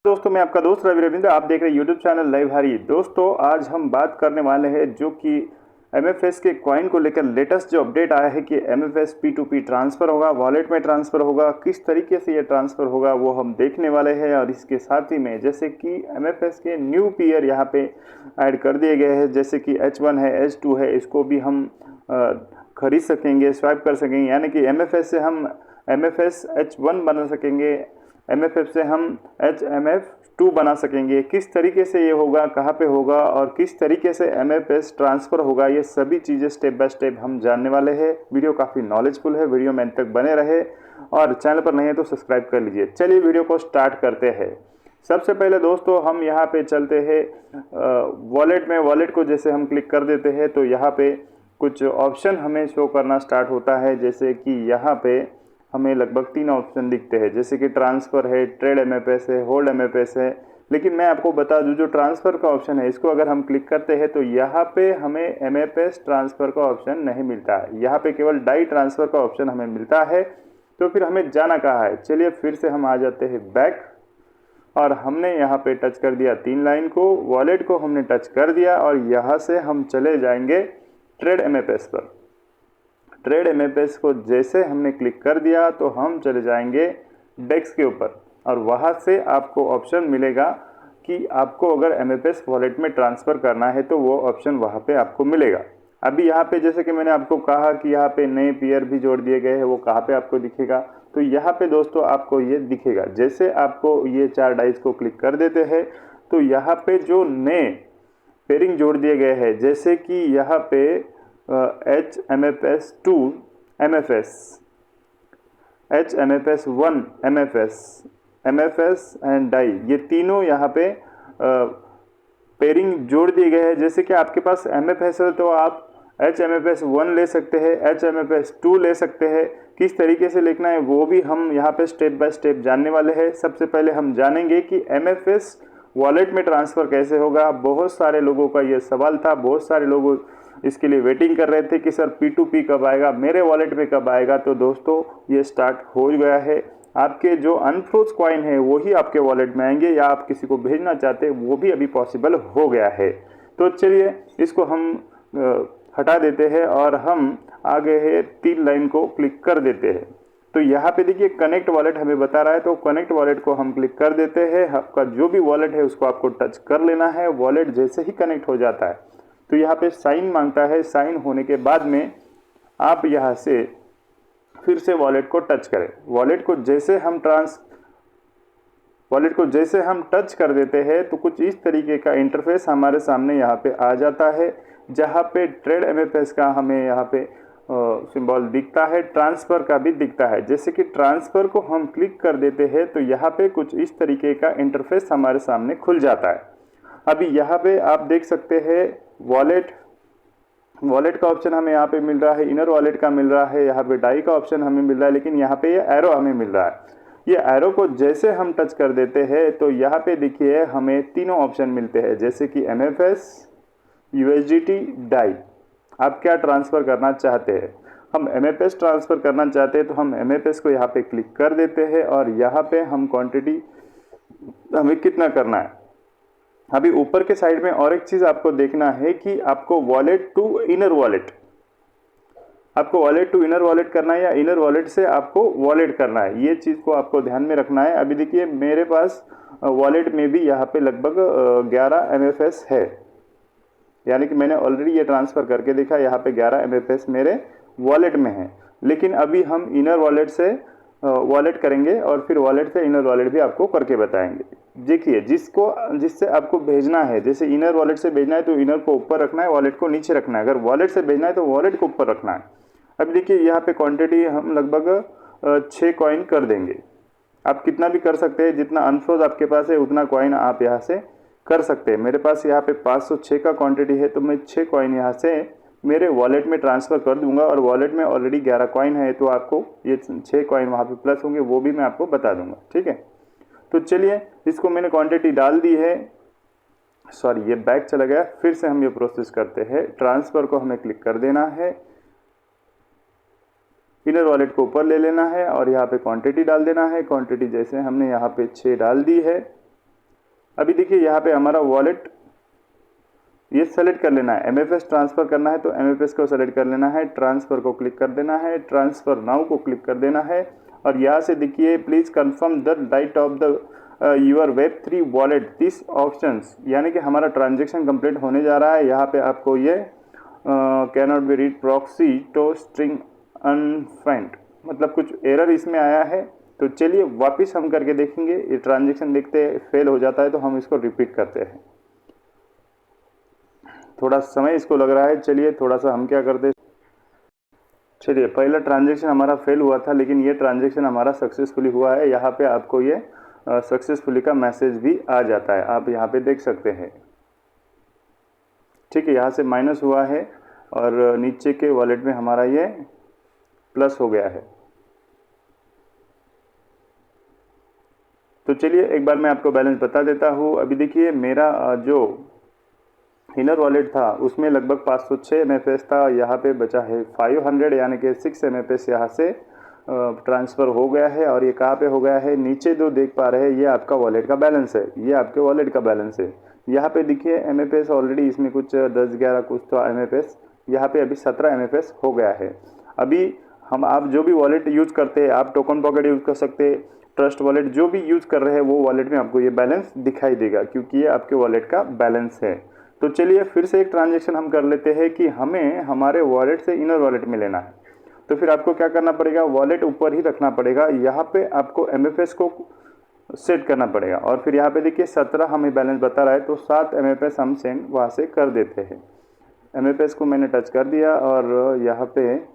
दोस्तों, मैं आपका दोस्त रवि रविंद्र। आप देख रहे हैं यूट्यूब चैनल लाइव हरी। दोस्तों, आज हम बात करने वाले हैं जो कि एमएफएस के कॉइन को लेकर लेटेस्ट जो अपडेट आया है कि एमएफएस P2P ट्रांसफ़र होगा, वॉलेट में ट्रांसफ़र होगा। किस तरीके से ये ट्रांसफ़र होगा वो हम देखने वाले हैं। और इसके साथ ही में जैसे कि एमएफएस के न्यू पेयर यहाँ पे ऐड कर दिए गए हैं, जैसे कि H1 है, H2 है, इसको भी हम खरीद सकेंगे, स्वाइप कर सकेंगे। यानी कि एमएफएस से हम एमएफएस H1 बना सकेंगे, एमएफएफ से हम HMF2 बना सकेंगे। किस तरीके से ये होगा, कहाँ पे होगा और किस तरीके से एमएफएस ट्रांसफ़र होगा, ये सभी चीज़ें स्टेप बाय स्टेप हम जानने वाले हैं। वीडियो काफ़ी नॉलेजफुल है, वीडियो में अंत तक बने रहे और चैनल पर नहीं है तो सब्सक्राइब कर लीजिए। चलिए वीडियो को स्टार्ट करते हैं। सबसे पहले दोस्तों हम यहाँ पे चलते हैं वॉलेट में। वॉलेट को जैसे हम क्लिक कर देते हैं तो यहाँ पे कुछ ऑप्शन हमें शो करना स्टार्ट होता है। जैसे कि यहाँ पे हमें लगभग 3 ऑप्शन दिखते हैं, जैसे कि ट्रांसफ़र है, ट्रेड एमएफएस है, होल्ड एमएफएस है। लेकिन मैं आपको बता दूं, जो ट्रांसफ़र का ऑप्शन है इसको अगर हम क्लिक करते हैं तो यहाँ पे हमें एमएफएस ट्रांसफ़र का ऑप्शन नहीं मिलता है। यहाँ पे केवल डाई ट्रांसफ़र का ऑप्शन हमें मिलता है। तो फिर हमें जाना कहाँ है? चलिए फिर से हम आ जाते हैं बैक और हमने यहाँ पे टच कर दिया 3 लाइन को, वॉलेट को हमने टच कर दिया और यहाँ से हम चले जाएंगे ट्रेड एमएफएस पर। ट्रेड एमएफएस को जैसे हमने क्लिक कर दिया तो हम चले जाएंगे डेस्क के ऊपर और वहाँ से आपको ऑप्शन मिलेगा कि आपको अगर एमएफएस वॉलेट में ट्रांसफ़र करना है तो वो ऑप्शन वहाँ पे आपको मिलेगा। अभी यहाँ पे जैसे कि मैंने आपको कहा कि यहाँ पे नए पेयर भी जोड़ दिए गए हैं, वो कहाँ पे आपको दिखेगा? तो यहाँ पे दोस्तों आपको ये दिखेगा। जैसे आपको ये 4 डाइस को क्लिक कर देते हैं तो यहाँ पे जो नए पेयरिंग जोड़ दिए गए हैं, जैसे कि यहाँ पे HMFS2 MFS, HMFS1 MFS, MFS and DAI, ये तीनों यहाँ पे पेयरिंग जोड़ दिए गए हैं। जैसे कि आपके पास MFS है तो आप HMFS1 ले सकते हैं, HMFS2 ले सकते हैं। किस तरीके से लिखना है वो भी हम यहाँ पे स्टेप बाय स्टेप जानने वाले हैं। सबसे पहले हम जानेंगे कि MFS वॉलेट में ट्रांसफ़र कैसे होगा। बहुत सारे लोगों का ये सवाल था, बहुत सारे लोग इसके लिए वेटिंग कर रहे थे कि सर P2P कब आएगा, मेरे वॉलेट में कब आएगा। तो दोस्तों ये स्टार्ट हो गया है। आपके जो अनफ्रोज कॉइन है वही आपके वॉलेट में आएंगे, या आप किसी को भेजना चाहते हैं वो भी अभी पॉसिबल हो गया है। तो चलिए इसको हम हटा देते हैं और हम आगे है 3 लाइन को क्लिक कर देते हैं। तो यहाँ पे देखिए कनेक्ट वॉलेट हमें बता रहा है, तो कनेक्ट वॉलेट को हम क्लिक कर देते हैं। आपका जो भी वॉलेट है उसको आपको टच कर लेना है। वॉलेट जैसे ही कनेक्ट हो जाता है तो यहाँ पे साइन मांगता है। साइन होने के बाद में आप यहाँ से फिर से वॉलेट को टच करें। वॉलेट को जैसे हम टच कर देते हैं तो कुछ इस तरीके का इंटरफेस हमारे सामने यहाँ पे आ जाता है, जहाँ पे ट्रेड एमएफएस का हमें यहाँ पे सिंबल दिखता है, ट्रांसफ़र का भी दिखता है। जैसे कि ट्रांसफ़र को हम क्लिक कर देते हैं तो यहाँ पे कुछ इस तरीके का इंटरफेस हमारे सामने खुल जाता है। अभी यहाँ पे आप देख सकते हैं वॉलेट का ऑप्शन हमें यहाँ पे मिल रहा है, इनर वॉलेट का मिल रहा है, यहाँ पे डाई का ऑप्शन हमें मिल रहा है, लेकिन यहाँ पे ये एरो हमें मिल रहा है। ये एरो को जैसे हम टच कर देते हैं तो यहाँ पे देखिए हमें तीनों ऑप्शन मिलते हैं, जैसे कि MFS, USDT, डाई। आप क्या ट्रांसफ़र करना चाहते हैं? हम MFS ट्रांसफ़र करना चाहते हैं तो हम MFS को यहाँ पे क्लिक कर देते हैं और यहाँ पे हम क्वांटिटी हमें कितना करना है। अभी ऊपर के साइड में और एक चीज़ आपको देखना है कि आपको वॉलेट टू इनर वॉलेट करना है या इनर वॉलेट से आपको वॉलेट करना है। ये चीज़ को आपको ध्यान में रखना है। अभी देखिए मेरे पास वॉलेट में भी यहाँ पे लगभग 11 MFS है, यानी कि मैंने ऑलरेडी ये ट्रांसफ़र करके देखा। यहाँ पे 11 MFS मेरे वॉलेट में है। लेकिन अभी हम इनर वॉलेट से वॉलेट करेंगे और फिर वॉलेट से इनर वॉलेट भी आपको करके बताएंगे। देखिए जिससे आपको भेजना है, जैसे इनर वॉलेट से भेजना है तो इनर को ऊपर रखना है, वॉलेट को नीचे रखना है। अगर वॉलेट से भेजना है तो वॉलेट को ऊपर रखना है। अब देखिए यहाँ पे क्वांटिटी हम लगभग 6 कॉइन कर देंगे। आप कितना भी कर सकते हैं, जितना अनफ्रोज आपके पास है उतना कॉइन आप यहाँ से कर सकते हैं। मेरे पास यहाँ पे 506 का क्वांटिटी है तो मैं 6 कॉइन यहाँ से मेरे वॉलेट में ट्रांसफ़र कर दूंगा और वॉलेट में ऑलरेडी 11 कॉइन है तो आपको ये 6 कॉइन वहाँ पे प्लस होंगे, वो भी मैं आपको बता दूंगा। ठीक है, तो चलिए इसको मैंने क्वांटिटी डाल दी है। सॉरी, ये बैक चला गया। फिर से हम ये प्रोसेस करते हैं। ट्रांसफ़र को हमें क्लिक कर देना है, इनर वॉलेट को ऊपर ले लेना है और यहाँ पे क्वांटिटी डाल देना है। क्वांटिटी जैसे हमने यहाँ पे 6 डाल दी है अभी देखिए यहाँ पे हमारा वॉलेट ये सेलेक्ट कर लेना है, MFS ट्रांसफ़र करना है तो MFS को सेलेक्ट कर लेना है, ट्रांसफ़र को क्लिक कर देना है, ट्रांसफ़र नाउ को क्लिक कर देना है और यहाँ से देखिए please confirm the right of the your Web3 wallet this options, यानी कि हमारा ट्रांजेक्शन कंप्लीट होने जा रहा है। यहाँ पे आपको ये can not be read proxy to string undefined, मतलब कुछ एरर इसमें आया है। तो चलिए वापस हम करके देखेंगे, ये ट्रांजेक्शन देखते फेल हो जाता है तो हम इसको रिपीट करते हैं। थोड़ा समय इसको लग रहा है, चलिए थोड़ा सा हम क्या करते हैं, चलिए पहला ट्रांजेक्शन हमारा फेल हुआ था लेकिन ये ट्रांजेक्शन हमारा सक्सेसफुली हुआ है। यहाँ पे आपको ये सक्सेसफुली का मैसेज भी आ जाता है, आप यहाँ पे देख सकते हैं। ठीक है, यहाँ से माइनस हुआ है और नीचे के वॉलेट में हमारा ये प्लस हो गया है। तो चलिए एक बार मैं आपको बैलेंस बता देता हूँ। अभी देखिए मेरा जो इनर वॉलेट था उसमें लगभग 506 MFS था, यहाँ पे बचा है 500 यानी कि 6 MFS यहाँ से ट्रांसफ़र हो गया है। और ये कहाँ पे हो गया है, नीचे जो देख पा रहे हैं ये आपका वॉलेट का बैलेंस है, ये आपके वॉलेट का बैलेंस है। यहाँ पे देखिए MFS ऑलरेडी इसमें कुछ 10-11 कुछ तो MFS, यहाँ पे अभी 17 MFS हो गया है। अभी हम आप जो भी वॉलेट यूज़ करते हैं, आप टोकन पॉकेट यूज़ कर सकते हैं, ट्रस्ट वॉलेट जो भी यूज़ कर रहे हैं वो वॉलेट में आपको ये बैलेंस दिखाई देगा क्योंकि ये आपके वॉलेट का बैलेंस है। तो चलिए फिर से एक ट्रांजेक्शन हम कर लेते हैं कि हमें हमारे वॉलेट से इनर वॉलेट में लेना है। तो फिर आपको क्या करना पड़ेगा, वॉलेट ऊपर ही रखना पड़ेगा, यहाँ पे आपको MFS को सेट करना पड़ेगा। और फिर यहाँ पे देखिए 17 हमें बैलेंस बता रहा है तो 7 MFS हम सेंड वहाँ से कर देते हैं। MFS को मैंने टच कर दिया और यहाँ पे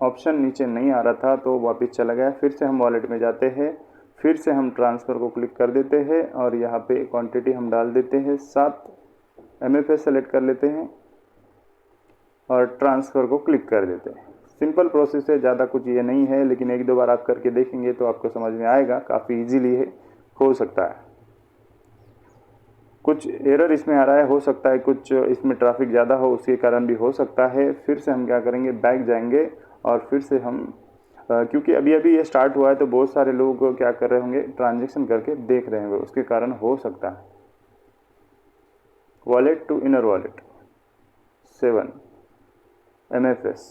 ऑप्शन नीचे नहीं आ रहा था तो वापस चला गया। फिर से हम वॉलेट में जाते हैं, फिर से हम ट्रांसफ़र को क्लिक कर देते हैं और यहाँ पे क्वांटिटी हम डाल देते हैं, 7 MFS सेलेक्ट कर लेते हैं और ट्रांसफ़र को क्लिक कर देते हैं। सिंपल प्रोसेस है, ज़्यादा कुछ ये नहीं है, लेकिन एक दो बार आप करके देखेंगे तो आपको समझ में आएगा, काफ़ी ईजीली है, हो सकता है। कुछ एरर इसमें आ रहा है, हो सकता है कुछ इसमें ट्रैफिक ज़्यादा हो उसके कारण भी हो सकता है। फिर से हम क्या करेंगे, बैक जाएंगे और फिर से हम क्योंकि अभी अभी ये स्टार्ट हुआ है तो बहुत सारे लोग क्या कर रहे होंगे, ट्रांजेक्शन करके देख रहे होंगे, उसके कारण हो सकता है। Wallet to inner wallet 7 MFS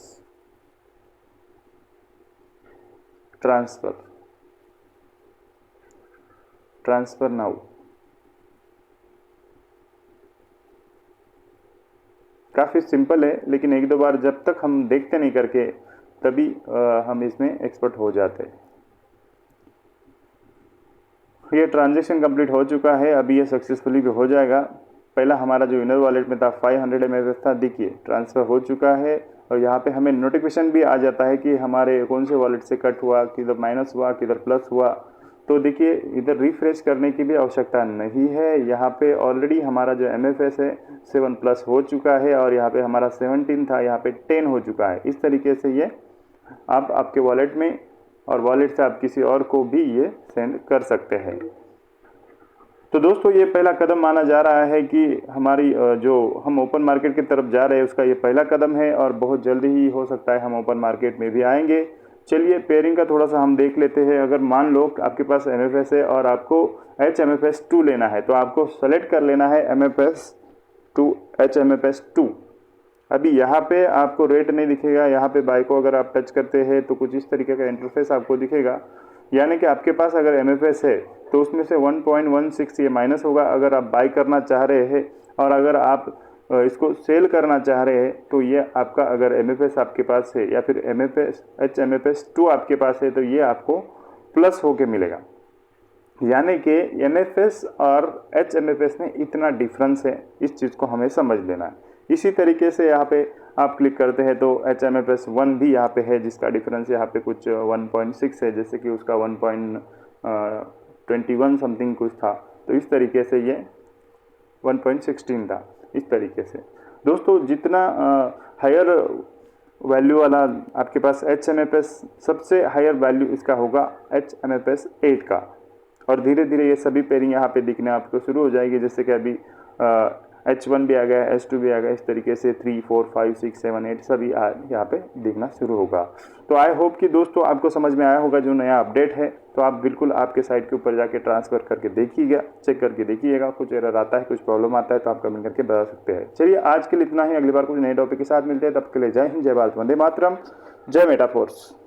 transfer now. काफ़ी सिंपल है लेकिन एक दो बार जब तक हम देखते नहीं करके तभी हम इसमें एक्सपर्ट हो जाते हैं। ये ट्रांजेक्शन कंप्लीट हो चुका है, अभी ये सक्सेसफुली भी हो जाएगा। पहला हमारा जो इनर वॉलेट में था 500 MFS था, देखिए ट्रांसफ़र हो चुका है और यहाँ पे हमें नोटिफिकेशन भी आ जाता है कि हमारे कौन से वॉलेट से कट हुआ, किधर माइनस हुआ, किधर प्लस हुआ। तो देखिए इधर रिफ्रेश करने की भी आवश्यकता नहीं है, यहाँ पे ऑलरेडी हमारा जो MFS है 7+ हो चुका है और यहाँ पे हमारा 17 था, यहाँ पे 10 हो चुका है। इस तरीके से ये आप आपके वॉलेट में और वॉलेट से आप किसी और को भी ये सेंड कर सकते हैं। तो दोस्तों ये पहला कदम माना जा रहा है कि हमारी जो हम ओपन मार्केट की तरफ जा रहे हैं उसका ये पहला कदम है और बहुत जल्दी ही हो सकता है हम ओपन मार्केट में भी आएंगे। चलिए पेयरिंग का थोड़ा सा हम देख लेते हैं। अगर मान लो आपके पास MFS है और आपको HMFS2 लेना है तो आपको सेलेक्ट कर लेना है MFS2 HMFS2। अभी यहाँ पे आपको रेट नहीं दिखेगा, यहाँ पे बाय को अगर आप टच करते हैं तो कुछ इस तरीके का इंटरफेस आपको दिखेगा, यानी कि आपके पास अगर MFS है तो उसमें से 1.16 ये माइनस होगा अगर आप बाय करना चाह रहे हैं, और अगर आप इसको सेल करना चाह रहे हैं तो ये आपका अगर MFS आपके पास है या फिर HMFS2 आपके पास है तो ये आपको प्लस होके मिलेगा। यानी कि MFS और HMFS में इतना डिफरेंस है, इस चीज़ को हमें समझ लेना है। इसी तरीके से यहाँ पे आप क्लिक करते हैं तो HMFS1 भी यहाँ पे है जिसका डिफरेंस यहाँ पे कुछ 1.6 है, जैसे कि उसका 1.21 समथिंग कुछ था, तो इस तरीके से ये 1.16 था। इस तरीके से दोस्तों जितना हायर वैल्यू वाला आपके पास HMFS, सबसे हायर वैल्यू इसका होगा HMFS8 का, और धीरे धीरे ये सभी पेयरिंग यहाँ पे दिखने आपको शुरू हो जाएगी। जैसे कि अभी H1 भी आ गया, H2 भी आ गया, इस तरीके से 3, 4, 5, 6, 7, 8 सभी यहाँ पे दिखना शुरू होगा। तो आई होप कि दोस्तों आपको समझ में आया होगा जो नया अपडेट है। तो आप बिल्कुल आपके साइट के ऊपर जाके ट्रांसफ़र करके देखिएगा, चेक करके देखिएगा। कुछ एरर आता है, कुछ प्रॉब्लम आता है तो आप कमेंट करके बता सकते हैं। चलिए आज के लिए इतना ही, अगली बार कुछ नए टॉपिक के साथ मिलते हैं, तब के लिए जय हिंद, जय भारत, वंदे मातरम, जय मेटा फोर्स।